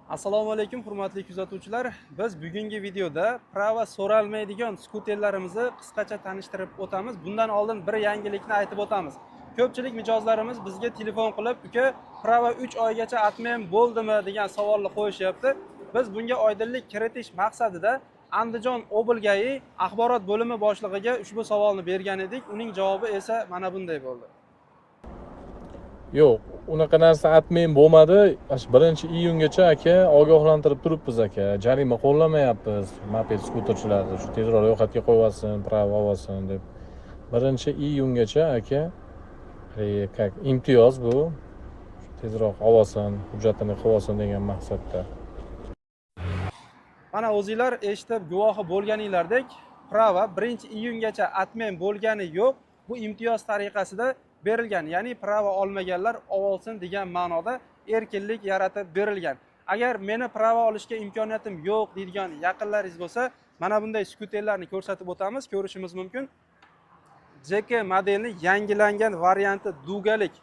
Assalomu alaykum hurmatli kuzatuvchilar. Biz bugungi videoda prava so'ralmaydigan skuterlarimizni qisqacha tanishtirib o'tamiz. Bundan oldin bir yangilikni aytib o'tamiz. Ko'pchilik mijozlarimiz bizga telefon qilib, "Uka, prava 3 oygacha atmay bo'ldimi?" degan savolni qo'yishyapti. Biz bunga oydinlik kiritish maqsadida Andijon oblgayi axborot bo'limi boshlig'iga ushbu savolni bergan edik. Uning javobi esa mana bunday bo'ldi. Yo'q, unaqa narsa atmayin bo'lmadi. 1-iyungacha aka ogohlantirib turibmiz aka. Jarima qo'llamayapmiz moped skuterchilarni. Shu tezroq ro'yxatga qo'yilsin, prava olsin deb. 1-iyungacha aka imtiyoz bu. Tezroq olsin, hujjatini qilib olsin degan maqsadda. Mana o'zinglar eshitib guvohi bo'lganinglardek, prava 1-iyungacha atmay bo'lgani yo'q. Bu imtiyoz tariqasida berilgan, ya'ni prava olmaganlar olsin degan ma'noda erkinlik yaratib berilgan. Agar meni prava olishga imkoniyatim yo'q deydigan yaqinlaringiz bo'lsa, mana bunday skuterlarni ko'rsatib o'tamiz. Ko'rishimiz mumkin. JK modelni yangilangan varianti dugalik.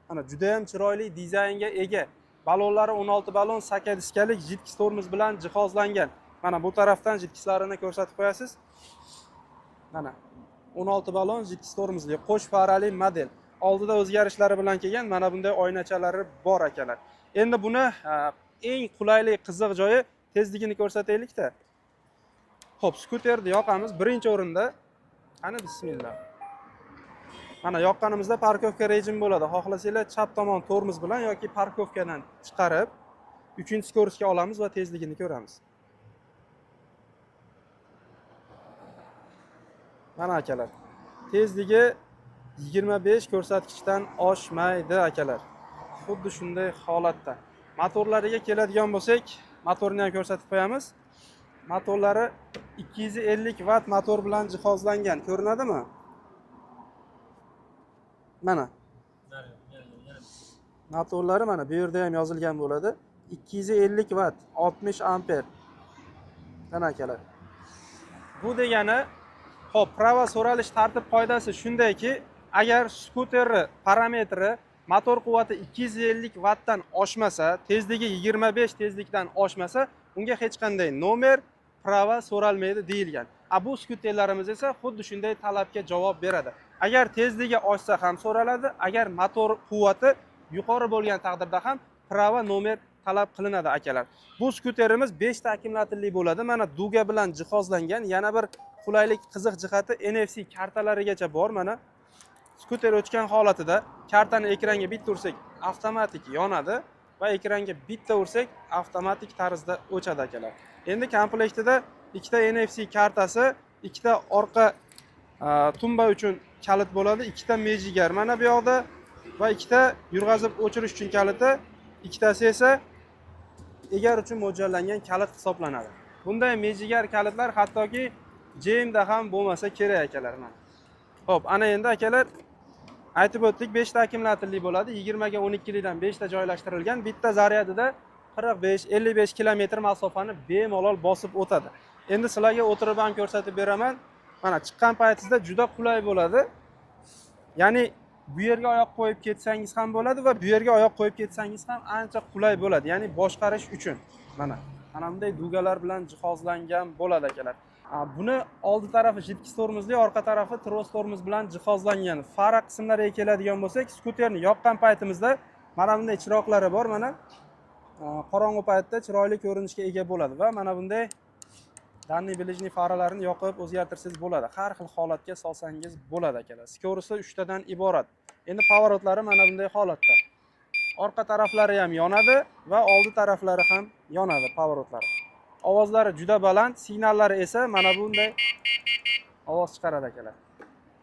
Mana juda ham chiroyli dizaynga ega. Balonlari 16 balon, sakadiskalik jitkis tormoz bilan jihozlangan. Mana bu tarafdan jitkislarini ko'rsatib qo'yasiz. Mana 16 balon jitkis tormozli qo'sh farali model. Oldida o'zgarishlari bilan kelgan mana bunday oynachalari bor akalar. Endi buni eng qulayli qiziq joyi tezligini ko'rsataylik-da. Xo'p, skuterni yoqamiz. Birinchi o'rinda ana bismillah. Mana yoqqanimizda parkovka rejim bo'ladi. Xohlasanglar chap tomon tormoz bilan yoki parkovkadan chiqarib 3-skorsga olamiz va tezligini ko'ramiz. Mana akalar. Tezligi 25 ko'rsatkichdan oshmaydi akalar. Xuddi shunday holatda. Motorlariga keladigan bo'lsak, motorni ham ko'rsatib qo'yamiz. Motorlari 250 vatt motor bilan jihozlangan. Ko'rinadimi? Mana. Motorlari mana bu yerda ham yozilgan bo'ladi. 250 vatt, 60 amper. Mana akalar. Bu degani, xo'p, prava so'ralish tartib qoidasi shundayki, agar skuterni parametri motor quvvati 250 vattdan oshmasa, tezligi 25 tezlikdan oshmasa, unga hech qanday nomer prava so'ralmaydi deyilgan. Bu skuterlarimiz esa xuddi shunday talabga javob beradi. Agar tezligi oshsa ham so'raladi, agar motor quvvati yuqori bo'lgan taqdirda ham prava nomer talab qilinadi akalar. Bu skuterimiz 5 ta akkumulyatorli bo'ladi. Mana duga bilan jihozlangan. Yana bir qulaylik qiziq jihati NFC kartalarigacha bor. Mana skuter o'chgan holatida kartani ekranga bitta ursak avtomatik yonadi va ekranga bitta ursak avtomatik tarzda o'chadi akalar. Endi komplektida ikkita NFC kartasi, ikkita orqa tumba uchun kalit bo'ladi, ikkita mejigar mana bu yoqda va ikkita yurg'azib o'chirish uchun kaliti, ikkitasi esa egar uchun mo'ljallangan kalit hisoblanadi. Bunday mejigar kalitlar hattoki JMda ham bo'lmasa kerak akalar mana. Xo'p, ana endi akalar aytib o'tdik, 5 ta akkumulyatorli bo'ladi. 20 ga 12 likdan 5 ta joylashtirilgan. Bitta zaryadida 45-55 kilometr masofani bemalol bosib o'tadi. Endi sizlarga o'tirib ham ko'rsatib beraman. Mana chiqqan paytingizda juda qulay bo'ladi. Ya'ni bu yerga oyoq qo'yib ketsangiz ham bo'ladi va bu yerga oyoq qo'yib ketsangiz ham ancha qulay bo'ladi. Ya'ni boshqarish uchun. Mana bunday dugalar bilan jihozlangan bo'ladi akalar. Buni oldi tarafi jitkis tormozli, orqa tarafi tros tormoz bilan jihozlangan. Farq qismlariga keladigan bo'lsak, skuterni yoqqan paytimizda mana bunday chiroqlari bor, mana qorong'u paytda chiroyli ko'rinishga ega bo'ladi va mana bunday danniy bilishni faralarini yoqib o'zgartirsangiz bo'ladi. Har xil holatga solsangiz bo'ladi akalar. Skorisi 3 tadan iborat. Endi pavorotlari mana bunday holatda. Orqa taraflari ham yonadi va oldi taraflari ham yonadi pavorotlari. Ovozlari juda baland, signallari esa mana bunday ovoz chiqaradi akalar.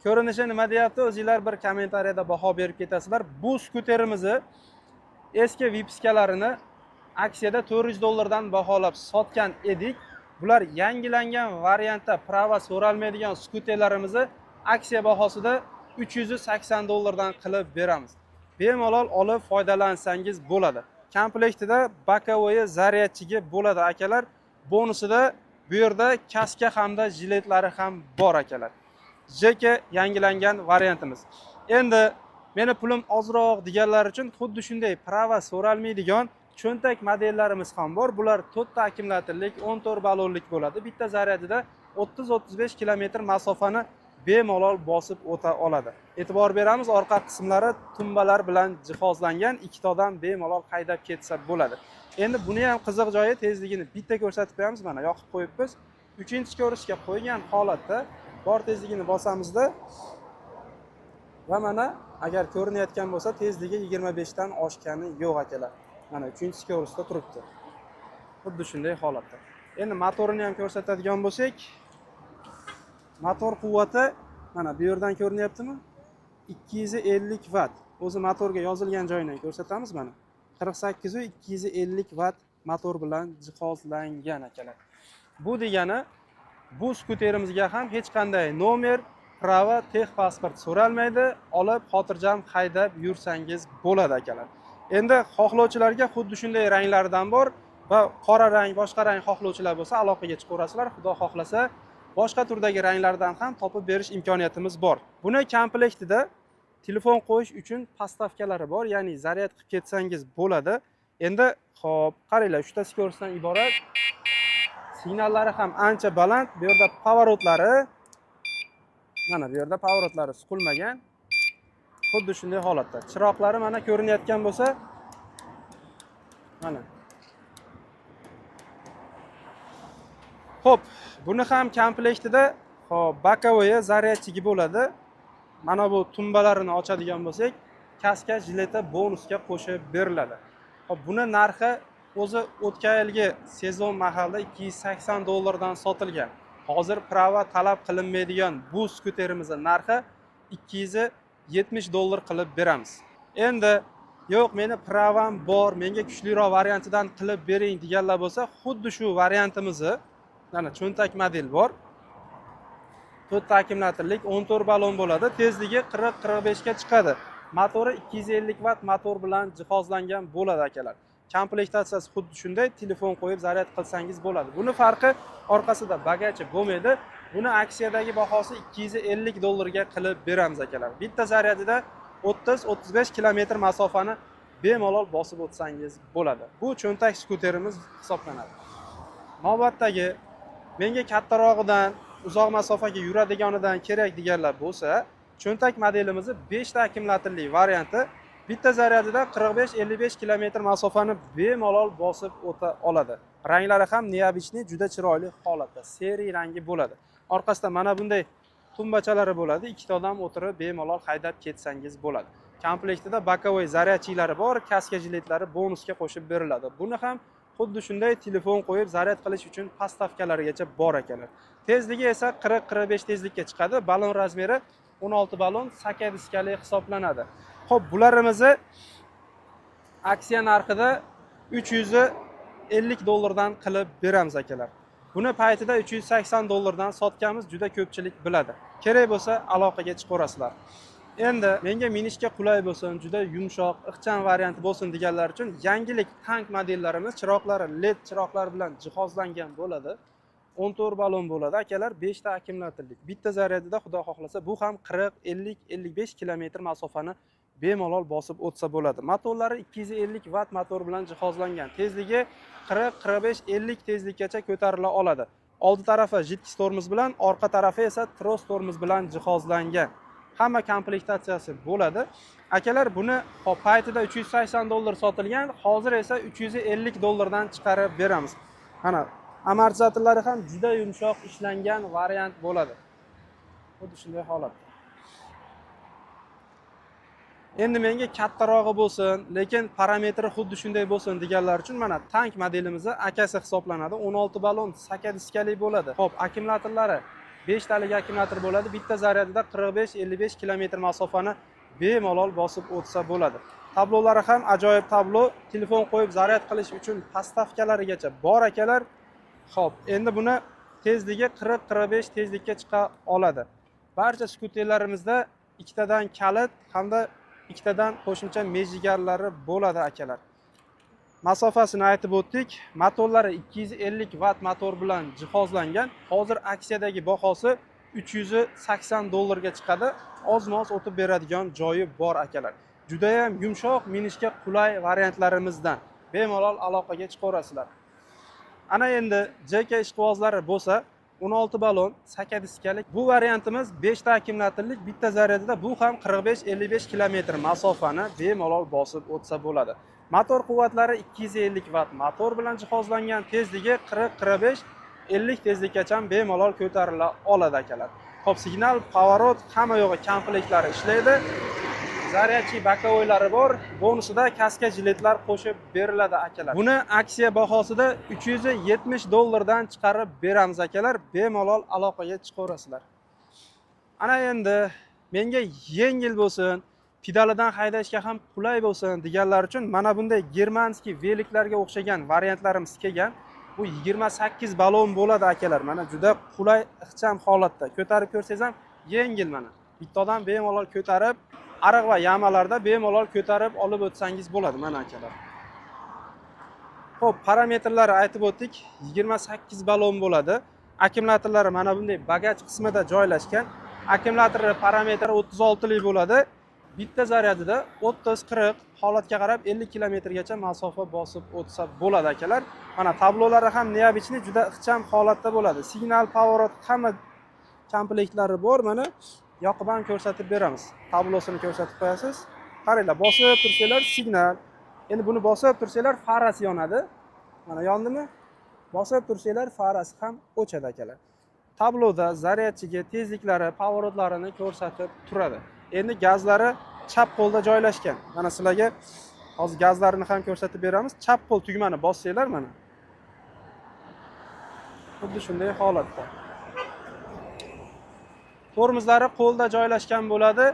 Ko'rinishi nima deyapti? O'zingizlar bir kommentariyada baho berib ketasizlar. Bu skuterimizni eski vipiskalarini aksiyada $400 baholab sotgan edik. Bular yangilangan variantda prava so'ralmaydigan skuterlarimizni aksiya bahosida $380 qilib beramiz. Bemalol olib foydalansangiz bo'ladi. Komplektida bokovoy zaryadchigi bo'ladi akalar. Bonusida bu yerda kaska hamda jiletlari ham bor akalar. JK yangilangan variantimiz. Endi meni pulim ozroq deganlar uchun xuddi shunday prava so'ralmaydigan cho'ntak modellarimiz ham bor. Bular 4 ta akkumulyatorlik, 14 ballonlik bo'ladi. Bitta zaryadida 30-35 kilometr masofani bemalol bosib o'ta oladi. E'tibor beramiz, orqa qismlari tumbalar bilan jihozlangan, ikkita odam bemalol haydab ketsa bo'ladi. Endi buni ham qiziq joyi, tezligini bitta ko'rsatib qo'yamiz, mana yoqib qo'yibmiz. 3-ko'rishga qo'ygan holatda bor tezligini bosamizda va mana agar ko'rinayotgan bo'lsa, tezligi 25 dan oshgani yo'q akalar. Mana 3-ko'rishda turibdi. Xuddi shunday holatda. Endi motorini ham ko'rsatadigan bo'lsak, motor quvvati mana bu yerdan ko'rinyaptimi? 250 vatt. O'zi motorga yozilgan joyini ko'rsatamiz mana. 48 va 250 vatt motor bilan jihozlangan akalar. Bu degani bu skuterimizga ham hech qanday nomer, prava, texpasport so'ralmaydi. Olib xotirjam haydab yursangiz bo'ladi akalar. Endi xohlovchilarga xuddi shunday ranglardan bor va qora rang, boshqa rang xohlovchilar bo'lsa aloqaga chiqaverasizlar. Xudo xohlasa boshqa turdagi ranglardan ham topib berish imkoniyatimiz bor. Buni komplektida telefon qo'yish uchun postavkalari bor, ya'ni zaryad qilib ketsangiz bo'ladi. Endi xo'p, qaranglar, 3 ta skorsdan iborat. Signallari ham ancha baland. Bu yerda pavorotlari, mana bu yerda pavorotlari suqilmagan. Xuddi shunday holatda. Chiroqlari mana ko'rinayotgan bo'lsa, mana. Xo'p, buni ham komplektida bokovoye zaryadchigi bo'ladi. Mana bu tumbalarini ochadigan bo'lsak, kaska jileta bonusga qo'shib beriladi. Xo'p, buni narxi o'zi o'tgan yilgi sezon mahalida $280 dan sotilgan. Hozir prava talab qilinmaydigan bu skuterimizning narxi $270 qilib beramiz. Endi yo'q, meni pravam bor, menga kuchliroq variantidan qilib bering deganlar bo'lsa, xuddi shu variantimizni mana cho'ntak model bor. 4 ta akkumulyatorlik, 14 ballon bo'ladi. Tezligi 40-45 ga chiqadi. Motori 250 vatt motor bilan jihozlangan bo'ladi akalar. Komplektatsiyasi xuddi shunday, telefon qo'yib zaryad qilsangiz bo'ladi. Buni farqi orqasida bagaji bo'lmaydi. Buni aksiyadagi bahosi $250 ga qilib beramiz akalar. Bitta zaryadida 30-35 kilometr masofani bemalol bosib o'tsangiz bo'ladi. Bu cho'ntak skuterimiz hisoblanadi. Navbatdagi menga kattarog'idan, uzoq masofaga yuradiganidan kerak deganlar bo'lsa, cho'ntak modelimizni 5 ta akkumulyatorli varianti, bitta zaryadida 45-55 kilometr masofani bemalol bosib o'ta oladi. Ranglari ham neobichniy, juda chiroyli holatda, seriy rangi bo'ladi. Orqasida mana bunday tumbachalari bo'ladi. Ikkita odam o'tirib bemalol haydab ketsangiz bo'ladi. Komplektida bokovoy zaryadchiklari bor, kaska jiletlari bonusga qo'shib beriladi. Buni ham xuddi shunday telefon qo'yib zaryad qilish uchun postavkalarigacha bor ekanlar. Tezligi esa 40-45 tezlikka chiqadi. Ballon razmeri 16 ballon, saka diskali hisoblanadi. Xo'p, bularimizni aksiya narxida $350 dan qilib beramiz akalar. Buni paytida $380 dan sotganmiz, juda ko'pchilik biladi. Kerak bo'lsa aloqaga chiqaverasizlar. Endi menga minishga qulay bo'lsin, juda yumshoq, ixcham variant bo'lsin deganlar uchun yangilik tank modellarimiz chiroqlari LED chiroqlar bilan jihozlangan bo'ladi. 14 ballon bo'ladi akalar, 5 ta akkumulyatorlik. Bitta zaryadida xudo xohlasa bu ham 40-50-55 kilometr masofani bemalol bosib o'tsa bo'ladi. Motorlari 250 vatt motor bilan jihozlangan. Tezligi 40-45-50 tezlikkacha ko'tarila oladi. Old tarafi jidkis tormoz bilan, orqa tarafi esa tros tormoz bilan jihozlangan. Hamma komplektatsiyasi bo'ladi. Akalar, buni paytida $380 sotilgan, hozir esa $350 dan chiqarib beramiz. Mana amortizatorlari ham juda yumshoq ishlangan variant bo'ladi. Xuddi shunday holat. Endi menga kattarog'i bo'lsin, lekin parametri xuddi shunday bo'lsin deganlar uchun mana tank modelimizni akasi hisoblanadi. 16 ballon, saka diskali bo'ladi. Xo'p, akkumulyatorlari 5 talik akkumulyator bo'ladi. Bitta zaryadida 45-55 kilometr masofani bemalol bosib o'tsa bo'ladi. Tablolari ham ajoyib tablo. Telefon qo'yib zaryad qilish uchun postavkalarigacha bor akalar. Xo'p, endi buni tezligi 40-45 tezlikka chiqa oladi. Barcha skuterlarimizda ikkitadan kalit hamda ikkitadan qo'shimcha mejigarlari bo'ladi akalar. Masofasini aytib o'tdik. Motorlari 250 vatt motor bilan jihozlangan. Hozir aksiyadagi bahosi $380 ga chiqadi. Oz-moz o'tib beradigan joyi bor akalar. Juda ham yumshoq, minishga qulay variantlarimizdan. bemalol aloqaga chiqaverasizlar. Ana endi JK ishqibozlari bo'lsa 16 ballon, 8 diskalik. Bu variantimiz 5 ta akkumulyatorlik, bitta zaryadida bu ham 45-55 kilometr masofani bemalol bosib o'tsa bo'ladi. Motor quvvatlari 250 watt motor bilan jihozlangan, tezligi 40-45-50 tezlikkacha bemalol ko'tarila oladi akalar. Xo'p, signal, поворот, hamma yo'g'i komplektlari ishlaydi. Zaryadchi bakovoylari bor. Bonusida kaska jiletlar qo'shib beriladi akalar. Buni aksiya bahosida $370 chiqarib beramiz akalar. Bemalol aloqaga chiqaverasizlar. Ana endi menga yengil bo'lsin, pedalidan haydashga ham qulay bo'lsin deganlar uchun mana bunday germanskiy veliklarga o'xshagan variantlarimiz kelgan. Bu 28 ballon bo'ladi akalar. Mana juda qulay, ixcham holatda. Ko'tarib ko'rsangiz ham yengil mana. Bittadan bemalol ko'tarib, ariq va yamalarda bemalol ko'tarib olib o'tsangiz bo'ladi mana akalar. Xo'p, parametrlari aytib o'tdik. 28 ballon bo'ladi. Akkumulyatorlari mana bunday bagaj qismida joylashgan. Akkumulyator parametri 36 lik bo'ladi. Bitta zaryadida 30-40 holatga qarab 50 kilometrgacha masofa bosib o'tsa bo'ladi akalar. Mana tablolari ham neobichniy, juda ixcham holatda bo'ladi. Signal, поворот hamma komplektlari bor. Mana yoqib ham ko'rsatib beramiz. Tablosini ko'rsatib qo'yasiz. Qaranglar, bosib tursanglar signal. Endi buni bosib tursanglar farasi yonadi. Mana yondimi? Bosib tursanglar farasi ham o'chadi akalar. Tabloda zaryadchiga tezliklari, pavorotlarini ko'rsatib turadi. Endi gazlari chap qo'lda joylashgan. Mana sizlarga hozir gazlarini ham ko'rsatib beramiz. Chap qo'l tugmani bossanglar mana. Xuddi shunday holatda. Tormozlari qo'lda joylashgan bo'ladi.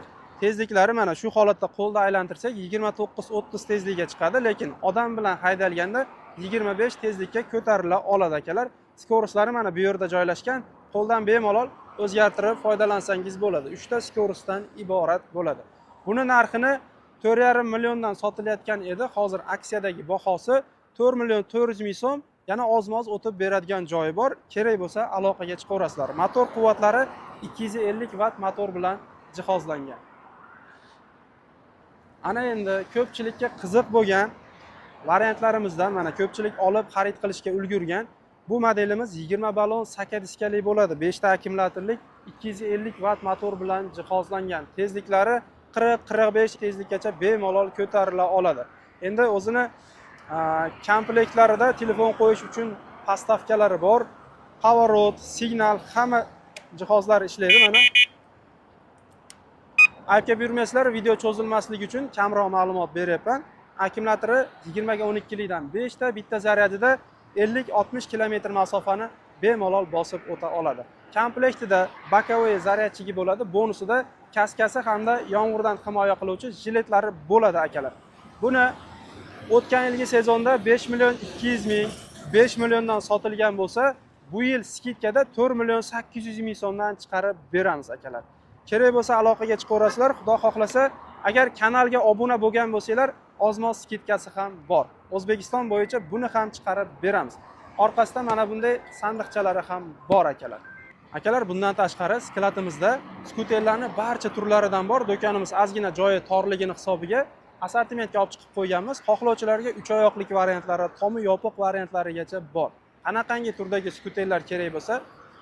Tezliklari mana shu holatda qo'lda aylantirsak 29-30 tezlikka chiqadi, lekin odam bilan haydalganda 25 tezlikka ko'tarila oladi akalar. Skoroslari mana bu yerda joylashgan. Qo'ldan bemalol o'zgartirib foydalansangiz bo'ladi. 3 ta skorosdan iborat bo'ladi. Buni narxini 4,5 milliondan sotilayotgan edi. Hozir aksiyadagi bahosi 4 million 400 ming so'm. Yana ozmoz o'tib beradigan joyi bor. Kerak bo'lsa aloqaga chiqaverasizlar. Motor quvvatlari 250 watt motor bilan jihozlangan. Ana endi ko'pchilikka qiziq bo'lgan variantlarimizdan mana ko'pchilik olib xarid qilishga ulgurgan. Bu modelimiz 20 ballon 8 diskali bo'ladi. 5 ta akkumulyatorlik 250 watt motor bilan jihozlangan. Tezliklari 40-45 tezlikkacha bemalol ko'tarila oladi. Endi o'zini komplektlarida telefon qo'yish uchun pastavkalari bor. Поворот, signal, hamma jihozlar ishlaydi mana. Aytib yurmaysizlar, video cho'zilmasligi uchun kamroq ma'lumot beryapman. Akkumulyatori 20 ga 12 likdan 5 ta, bitta zaryadida 50-60 kilometr masofani bemalol bosib o'ta oladi. Komplektida bokovoy zaryadchigi bo'ladi. Bonusida kaskasi hamda yomg'irdan himoya qiluvchi jiletlari bo'ladi akalar. Buni o'tgan yilgi sezonda 5 million 200 ming, 5 milliondan sotilgan bo'lsa, bu yil skidkada 4 million 800 ming so'mdan chiqarib beramiz akalar. Kerak bo'lsa aloqaga chiqaverasizlar. Xudo xohlasa, agar kanalga obuna bo'lgan bo'lsanglar, ozmoz skidkasi ham bor. O'zbekiston bo'yicha buni ham chiqarib beramiz. Orqasida mana bunday sandiqchalari ham bor akalar. Akalar, bundan tashqari sklatimizda skuterlarning barcha turlaridan bor. Do'konimiz ozgina joyi torligini hisobiga assortimentga olib chiqib qo'yganmiz. Xohlovchilarga 3 oyoqlik variantlari, tomi yopiq variantlarigacha bor. Qanaqangi turdagi skuterlar kerak bo'lsa,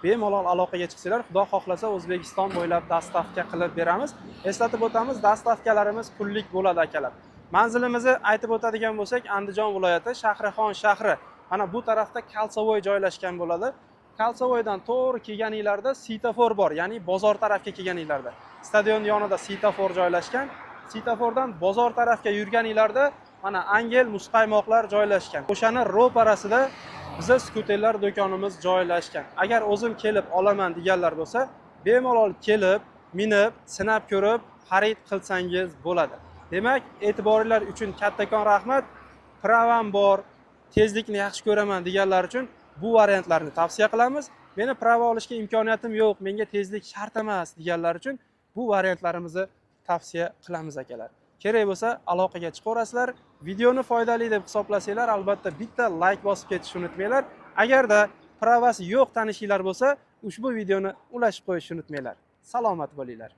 bemalol aloqaga chiqsanglar, Xudo xohlasa O'zbekiston bo'ylab dastavka qilib beramiz. Eslatib o'tamiz, dastavkalarimiz pullik bo'ladi akalar. Manzilimizni aytib o'tadigan bo'lsak, Andijon viloyati Shahrixon shahri. Mana bu tarafda Kalsovoy joylashgan bo'ladi. Kalsovoydan to'g'ri kelganinglarda svetofor bor, ya'ni bozor tarafga kelganinglarda. Stadion yonida svetofor joylashgan. Svetofordan bozor tarafga yurganinglarda mana Angel muzqaymoqlar joylashgan. O'shani ro'parasida bizda skuterlar do'konimiz joylashgan. Agar o'zim kelib olaman deganlar bo'lsa, bemalol kelib, minib, sinab ko'rib, xarid qilsangiz bo'ladi. Demak, e'tiboringlar uchun kattakon rahmat. Pravam bor, tezlikni yaxshi ko'raman deganlar uchun bu variantlarni tavsiya qilamiz. Meni prava olishga imkoniyatim yo'q, menga tezlik shart emas deganlar uchun bu variantlarimizni tavsiya qilamiz akalar. Kerak bo'lsa aloqaga chiqaverasizlar. Videoni foydali deb hisoblasanglar, albatta bitta like bosib ketishni unutmanglar. Agarda pravasi yo'q tanishinglar bo'lsa, ushbu videoni ulashib qo'yishni unutmanglar. Salomat bo'linglar.